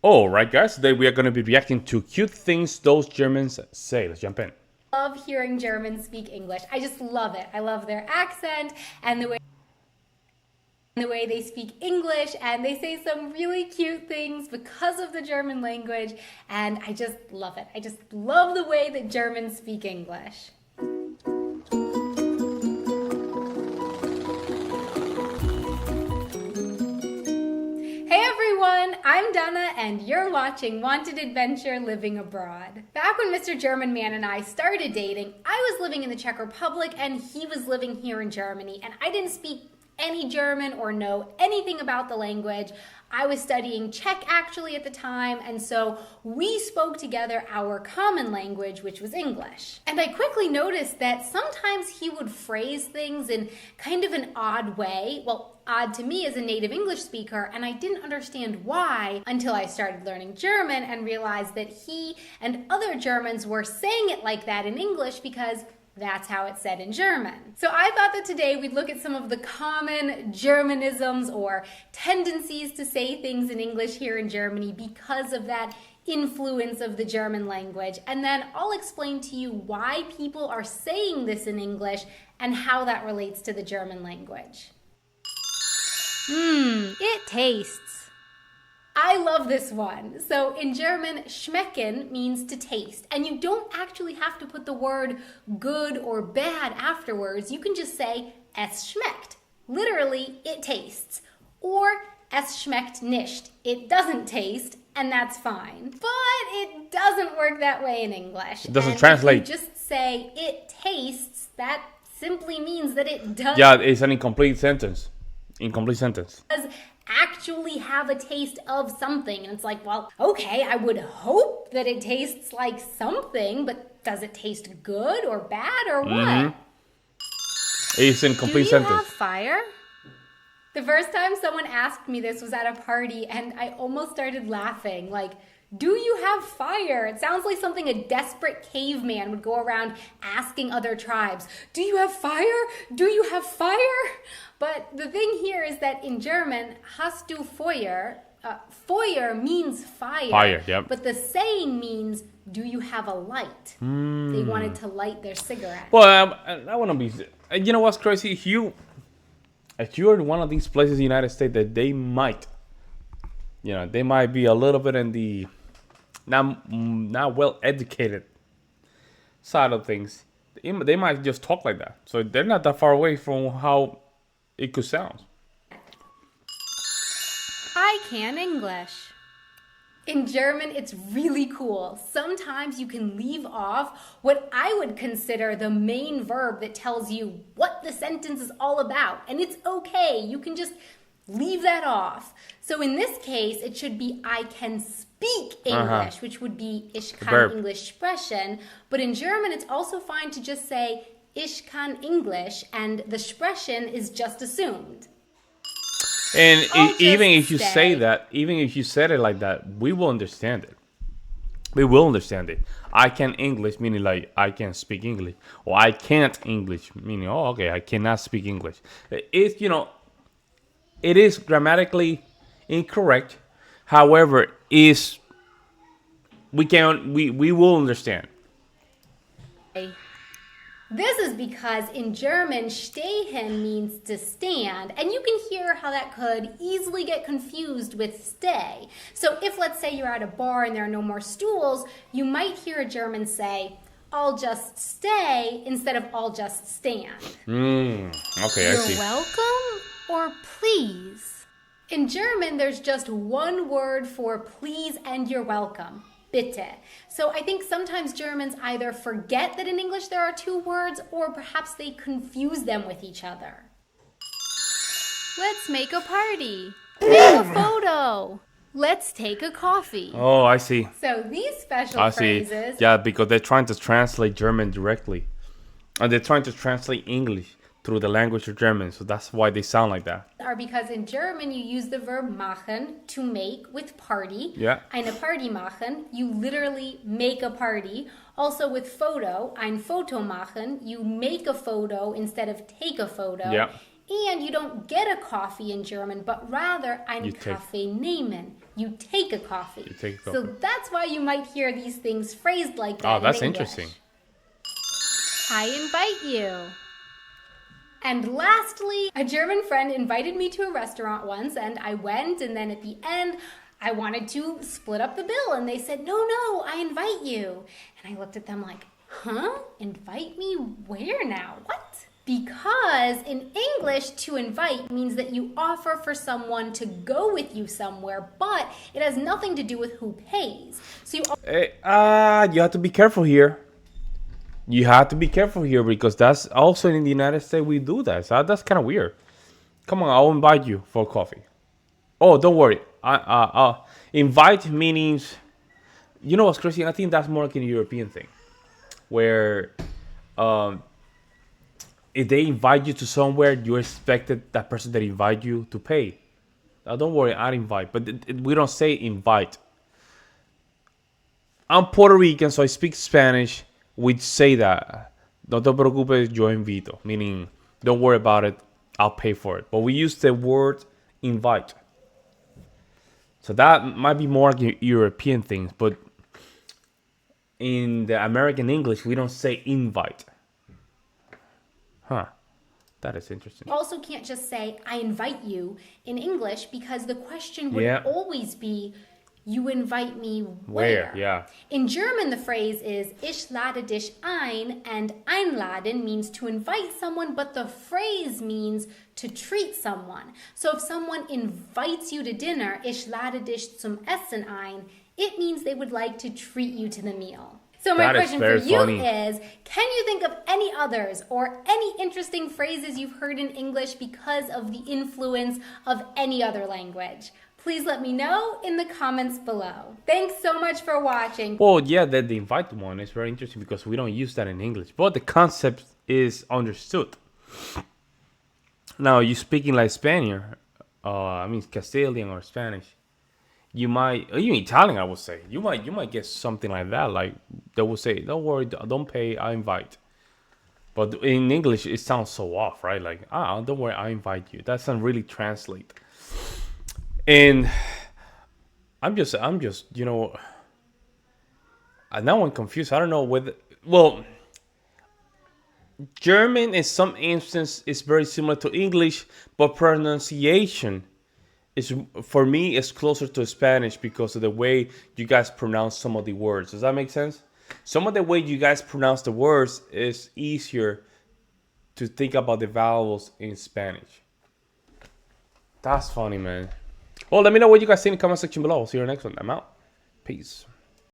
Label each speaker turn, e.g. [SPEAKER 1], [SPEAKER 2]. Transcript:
[SPEAKER 1] All right, guys. Today we are going to be reacting to cute things those Germans say. Let's jump in.
[SPEAKER 2] Love hearing Germans speak English. I just love it. I love their accent and the way they speak English, and they say some really cute things because of the German language, and I just love it. I just love the way that Germans speak English. Hey everyone, I'm Donna and you're watching Wanted Adventure Living Abroad. Back when Mr. German Man and I started dating, I was living in the Czech Republic and he was living here in Germany, and I didn't speak any German or know anything about the language. I was studying Czech actually at the time, and so we spoke together our common language, which was English. And I quickly noticed that sometimes he would phrase things in kind of an odd way. Well, odd to me as a native English speaker, and I didn't understand why until I started learning German and realized that he and other Germans were saying it like that in English because that's how it's said in German. So I thought that today we'd look at some of the common Germanisms or tendencies to say things in English here in Germany because of that influence of the German language. And then I'll explain to you why people are saying this in English and how that relates to the German language. It tastes. I love this one. So in German, schmecken means to taste, and you don't actually have to put the word good or bad afterwards. You can just say es schmeckt. Literally, it tastes. Or es schmeckt nicht. It doesn't taste, and that's fine. But it doesn't work that way in English.
[SPEAKER 1] It doesn't
[SPEAKER 2] and
[SPEAKER 1] translate.
[SPEAKER 2] If you just say it tastes, that simply means that it does.
[SPEAKER 1] Yeah, it's an incomplete sentence. Incomplete sentence.
[SPEAKER 2] Does actually have a taste of something, and it's like, well, okay, I would hope that it tastes like something, but does it taste good or bad or what?
[SPEAKER 1] It's an incomplete
[SPEAKER 2] Do you
[SPEAKER 1] sentence.
[SPEAKER 2] have fire? The first time someone asked me this was at a party, and I almost started laughing. Like, do you have fire? It sounds like something a desperate caveman would go around asking other tribes. Do you have fire? Do you have fire? But the thing here is that in German, hast du Feuer? Feuer means fire.
[SPEAKER 1] Fire, yep.
[SPEAKER 2] But the saying means, do you have a light? They wanted to light their cigarette.
[SPEAKER 1] Well, I want to be. You know what's crazy? If you're in one of these places in the United States that they might be a little bit in the not well educated side of things, they might just talk like that. So they're not that far away from how it could sound.
[SPEAKER 2] I can English. In German, it's really cool. Sometimes you can leave off what I would consider the main verb that tells you what the sentence is all about. And it's okay. You can just leave that off. So in this case, it should be I can speak English, which would be ich kann
[SPEAKER 1] Verb.
[SPEAKER 2] English sprechen. But in German, it's also fine to just say ich kann English, and the sprechen is just assumed.
[SPEAKER 1] And even if you
[SPEAKER 2] stay.
[SPEAKER 1] say that, even if you said it like that, we will understand it. We will understand it. I can English, meaning like I can speak English. Or I can't English, meaning, oh, okay, I cannot speak English. It is grammatically incorrect. However, we will understand.
[SPEAKER 2] This is because in German, stehen means to stand, and you can hear how that could easily get confused with stay. So if, let's say, you're at a bar and there are no more stools, you might hear a German say, I'll just stay, instead of I'll just stand.
[SPEAKER 1] Okay, I see.
[SPEAKER 2] You're welcome or please? In German, there's just one word for please and you're welcome. Bitte. So I think sometimes Germans either forget that in English there are two words, or perhaps they confuse them with each other. Let's make a party. Make a photo. Let's take a coffee.
[SPEAKER 1] Oh, I see.
[SPEAKER 2] So these special
[SPEAKER 1] I see.
[SPEAKER 2] phrases.
[SPEAKER 1] Yeah, because they're trying to translate German directly. And they're trying to translate English through the language of German. So that's why they sound like that.
[SPEAKER 2] Are because in German you use the verb machen, to make, with party.
[SPEAKER 1] Yeah.
[SPEAKER 2] Eine Party machen, you literally make a party. Also with photo, ein Foto machen, you make a photo instead of take a photo.
[SPEAKER 1] Yeah.
[SPEAKER 2] And you don't get a coffee in German, but rather einen Kaffee nehmen. You take a coffee.
[SPEAKER 1] You take a
[SPEAKER 2] So
[SPEAKER 1] coffee.
[SPEAKER 2] that's why you might hear these things phrased like that.
[SPEAKER 1] Oh, that's
[SPEAKER 2] in English.
[SPEAKER 1] interesting.
[SPEAKER 2] I invite you. And lastly, a German friend invited me to a restaurant once, and I went, and then at the end, I wanted to split up the bill, and they said, no, I invite you. And I looked at them like, huh? Invite me where now? What? Because in English, to invite means that you offer for someone to go with you somewhere, but it has nothing to do with who pays. So you
[SPEAKER 1] You have to be careful here. You have to be careful here because that's also in the United States we do that. So that's kind of weird. Come on, I'll invite you for coffee. Oh, don't worry. Invite means, you know what's crazy? I think that's more like a European thing, where if they invite you to somewhere, you expected that person that invite you to pay. Don't worry, I'll invite, but we don't say invite. I'm Puerto Rican, so I speak Spanish. We say that. No te preocupes, yo invito. Meaning, don't worry about it. I'll pay for it. But we use the word invite. So that might be more like European things. But in the American English, we don't say invite. Huh. That is interesting.
[SPEAKER 2] also can't just say, I invite you in English, because the question would
[SPEAKER 1] Yeah.
[SPEAKER 2] always be, you invite me
[SPEAKER 1] Where? Yeah.
[SPEAKER 2] In German, the phrase is Ich lade dich ein, and einladen means to invite someone, but the phrase means to treat someone. So if someone invites you to dinner, Ich lade dich zum Essen ein, it means they would like to treat you to the meal. So my
[SPEAKER 1] That is
[SPEAKER 2] question for
[SPEAKER 1] very
[SPEAKER 2] you
[SPEAKER 1] funny.
[SPEAKER 2] is, can you think of any others or any interesting phrases you've heard in English because of the influence of any other language? Please let me know in the comments below. Thanks so much for watching.
[SPEAKER 1] Well, yeah, the invite one is very interesting because we don't use that in English, but the concept is understood. Now, you speaking like Spaniard, Castilian or Spanish, you might, or even Italian, I would say, you might get something like that. Like they will say, "Don't worry, don't pay, I invite." But in English, it sounds so off, right? Like, don't worry, I invite you. That doesn't really translate. And I'm just, now I'm confused. I don't know whether, well, German in some instance is very similar to English, but pronunciation is, for me, is closer to Spanish because of the way you guys pronounce some of the words. Does that make sense? Some of the way you guys pronounce the words is easier to think about the vowels in Spanish. That's funny, man. Well, let me know what you guys think in the comment section below. See you in the next one. I'm out. Peace.